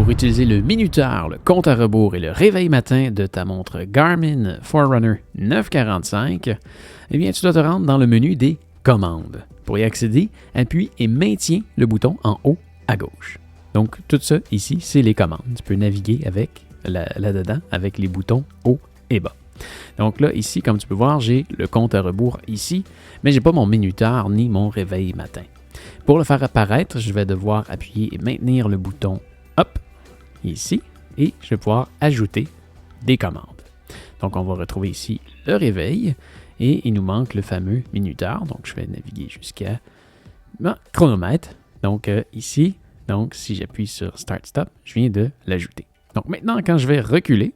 pour utiliser le minuteur, le compte à rebours et le réveil matin de ta montre Garmin Forerunner 945, eh bien, tu dois te rendre dans le menu des commandes. Pour y accéder, appuie et maintiens le bouton en haut à gauche. Donc, tout ça ici, c'est les commandes. Tu peux naviguer avec là-dedans avec les boutons haut et bas. Donc là, ici, comme tu peux voir, j'ai le compte à rebours ici, mais je n'ai pas mon minuteur ni mon réveil matin. Pour le faire apparaître, je vais devoir appuyer et maintenir le bouton Up ici et je vais pouvoir ajouter des commandes. Donc, on va retrouver ici le réveil et il nous manque le fameux minuteur. Donc, je vais naviguer jusqu'à chronomètre. Donc, ici, donc, si j'appuie sur Start Stop, je viens de l'ajouter. Donc, maintenant, quand je vais reculer,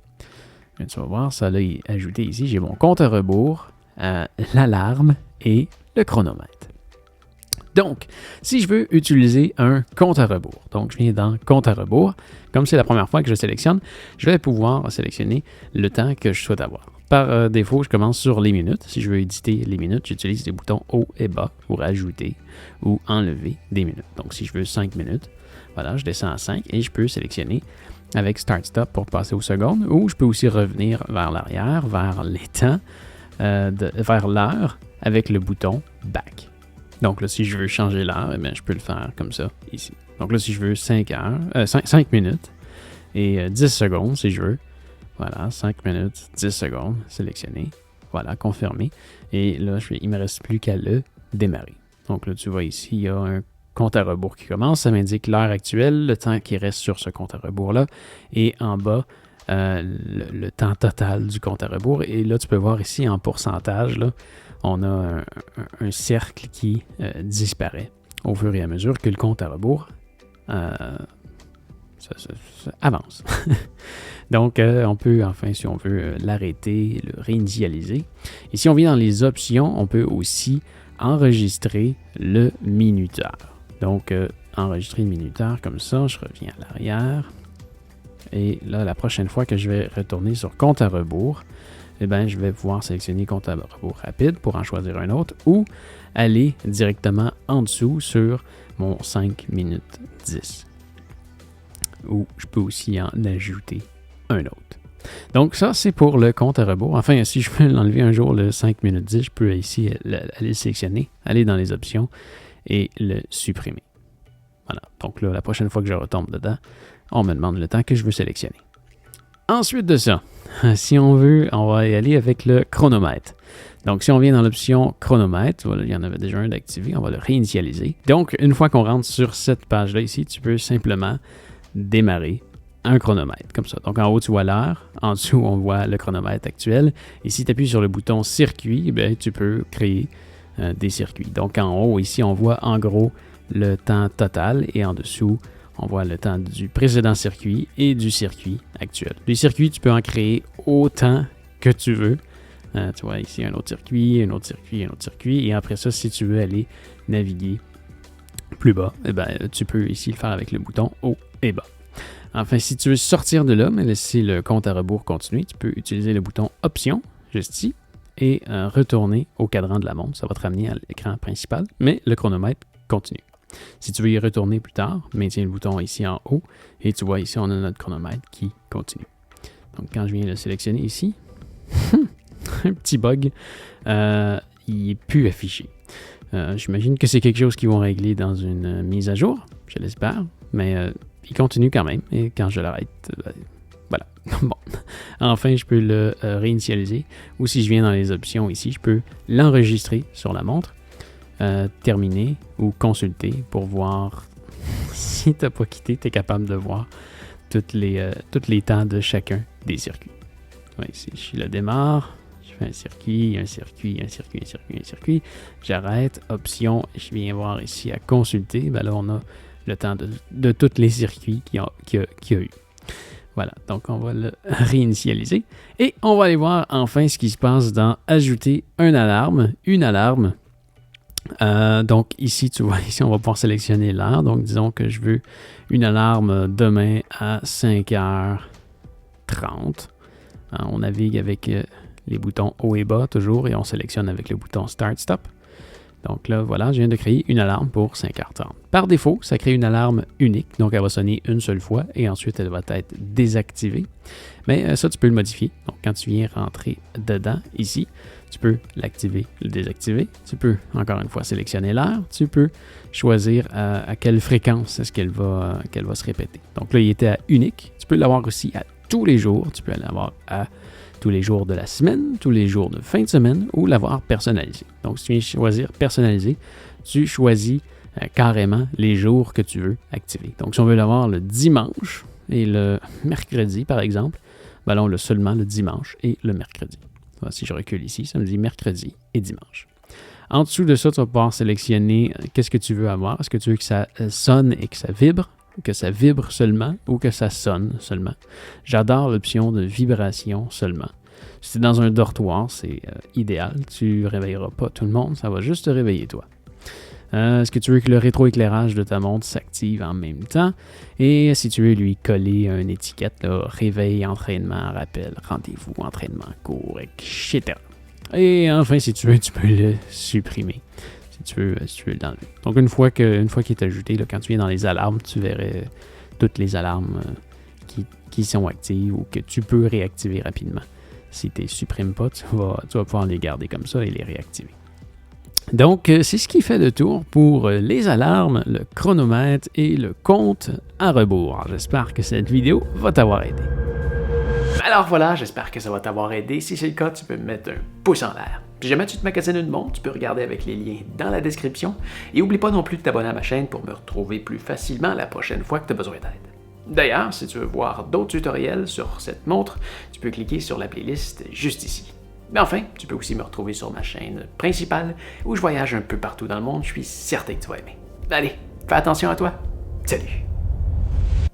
tu vas voir, ça l'a ajouté ici. J'ai mon compte à rebours, l'alarme et le chronomètre. Donc, si je veux utiliser un compte à rebours, donc je viens dans compte à rebours, comme c'est la première fois que je sélectionne, je vais pouvoir sélectionner le temps que je souhaite avoir. Par défaut, je commence sur les minutes. Si je veux éditer les minutes, j'utilise les boutons haut et bas pour ajouter ou enlever des minutes. Donc, si je veux 5 minutes, voilà, je descends à 5 et je peux sélectionner avec Start Stop pour passer aux secondes, ou je peux aussi revenir vers l'arrière, vers les temps, vers l'heure avec le bouton Back. Donc là, si je veux changer l'heure, eh bien, je peux le faire comme ça, ici. Donc là, si je veux 5 minutes et 10 secondes, si je veux, voilà, 5 minutes, 10 secondes, sélectionner, voilà, confirmer. Et là, il ne me reste plus qu'à le démarrer. Donc là, tu vois ici, il y a un compte à rebours qui commence. Ça m'indique l'heure actuelle, le temps qui reste sur ce compte à rebours-là. Et en bas, le temps total du compte à rebours. Et là, tu peux voir ici en pourcentage, là, on a un cercle qui disparaît au fur et à mesure que le compte à rebours ça avance. Donc, on peut, enfin, si on veut l'arrêter, le réinitialiser. Et si on vient dans les options, on peut aussi enregistrer le minuteur. Donc, enregistrer le minuteur comme ça, je reviens à l'arrière. Et là, la prochaine fois que je vais retourner sur compte à rebours, eh bien, je vais pouvoir sélectionner compte à rebours rapide pour en choisir un autre ou aller directement en dessous sur mon 5 minutes 10. Ou je peux aussi en ajouter un autre. Donc ça, c'est pour le compte à rebours. Enfin, si je veux l'enlever un jour, le 5 minutes 10, je peux ici aller le sélectionner, aller dans les options et le supprimer. Voilà. Donc là, la prochaine fois que je retombe dedans, on me demande le temps que je veux sélectionner. Ensuite de ça, si on veut, on va y aller avec le chronomètre. Donc, si on vient dans l'option chronomètre, voilà, il y en avait déjà un d'activé, on va le réinitialiser. Donc, une fois qu'on rentre sur cette page-là ici, tu peux simplement démarrer un chronomètre, comme ça. Donc, en haut, tu vois l'heure. En dessous, on voit le chronomètre actuel. Et si tu appuies sur le bouton circuit, bien, tu peux créer des circuits. Donc, en haut, ici, on voit en gros le temps total et en dessous, on voit le temps du précédent circuit et du circuit actuel. Les circuits, tu peux en créer autant que tu veux. Tu vois ici un autre circuit, un autre circuit, un autre circuit. Et après ça, si tu veux aller naviguer plus bas, eh bien, tu peux ici le faire avec le bouton haut et bas. Enfin, si tu veux sortir de là, mais laisser le compte à rebours continuer, tu peux utiliser le bouton Options, juste ici, et retourner au cadran de la montre. Ça va te ramener à l'écran principal, mais le chronomètre continue. Si tu veux y retourner plus tard, maintiens le bouton ici en haut et tu vois ici, on a notre chronomètre qui continue. Donc, quand je viens le sélectionner ici, un petit bug, il n'est plus affiché. J'imagine que c'est quelque chose qu'ils vont régler dans une mise à jour, je l'espère, mais il continue quand même et quand je l'arrête, voilà. Bon, enfin, je peux le réinitialiser ou si je viens dans les options ici, je peux l'enregistrer sur la montre. Terminer ou consulter pour voir si tu n'as pas quitté, tu es capable de voir tous les temps de chacun des circuits. Ouais, ici, je le démarre, je fais un circuit, un circuit, un circuit, un circuit, un circuit. J'arrête, option, je viens voir ici à consulter. Ben là, on a le temps de tous les circuits qu'il y a eu. Voilà, donc on va le réinitialiser. Et on va aller voir enfin ce qui se passe dans Ajouter une alarme. Donc ici, tu vois, ici on va pouvoir sélectionner l'heure. Donc disons que je veux une alarme demain à 5h30. On navigue avec les boutons haut et bas toujours et on sélectionne avec le bouton Start Stop. Donc là, voilà, je viens de créer une alarme pour 5h30. Par défaut, ça crée une alarme unique, donc elle va sonner une seule fois et ensuite elle va être désactivée. Mais ça, tu peux le modifier. Donc quand tu viens rentrer dedans, ici, tu peux l'activer, le désactiver. Tu peux, encore une fois, sélectionner l'heure. Tu peux choisir à quelle fréquence est-ce qu'elle va se répéter. Donc là, il était à unique. Tu peux l'avoir aussi à tous les jours. Tu peux l'avoir à tous les jours de la semaine, tous les jours de fin de semaine ou l'avoir personnalisé. Donc, si tu viens choisir personnalisé, tu choisis carrément les jours que tu veux activer. Donc, si on veut l'avoir le dimanche et le mercredi, par exemple, ben là, on l'a seulement le dimanche et le mercredi. Alors, si je recule ici, ça me dit mercredi et dimanche. En dessous de ça, tu vas pouvoir sélectionner qu'est-ce que tu veux avoir. Est-ce que tu veux que ça sonne et que ça vibre? Que ça vibre seulement ou que ça sonne seulement. J'adore l'option de vibration seulement. Si c'est dans un dortoir, c'est idéal. Tu ne réveilleras pas tout le monde, ça va juste te réveiller toi. Est-ce que tu veux que le rétroéclairage de ta montre s'active en même temps? Et si tu veux lui coller une étiquette, là, réveil, entraînement, rappel, rendez-vous, entraînement, cours, etc. Et enfin, si tu veux, tu peux le supprimer. Si tu veux l'enlever. Donc, une fois qu'il est ajouté, là, quand tu viens dans les alarmes, tu verrais toutes les alarmes qui sont actives ou que tu peux réactiver rapidement. Si tu ne les supprimes pas, tu vas pouvoir les garder comme ça et les réactiver. Donc, c'est ce qui fait le tour pour les alarmes, le chronomètre et le compte à rebours. J'espère que cette vidéo va t'avoir aidé. Alors voilà, j'espère que ça va t'avoir aidé. Si c'est le cas, tu peux me mettre un pouce en l'air. Si jamais tu te magasines une montre, tu peux regarder avec les liens dans la description. Et n'oublie pas non plus de t'abonner à ma chaîne pour me retrouver plus facilement la prochaine fois que tu as besoin d'aide. D'ailleurs, si tu veux voir d'autres tutoriels sur cette montre, tu peux cliquer sur la playlist juste ici. Mais enfin, tu peux aussi me retrouver sur ma chaîne principale où je voyage un peu partout dans le monde. Je suis certain que tu vas aimer. Allez, fais attention à toi. Salut!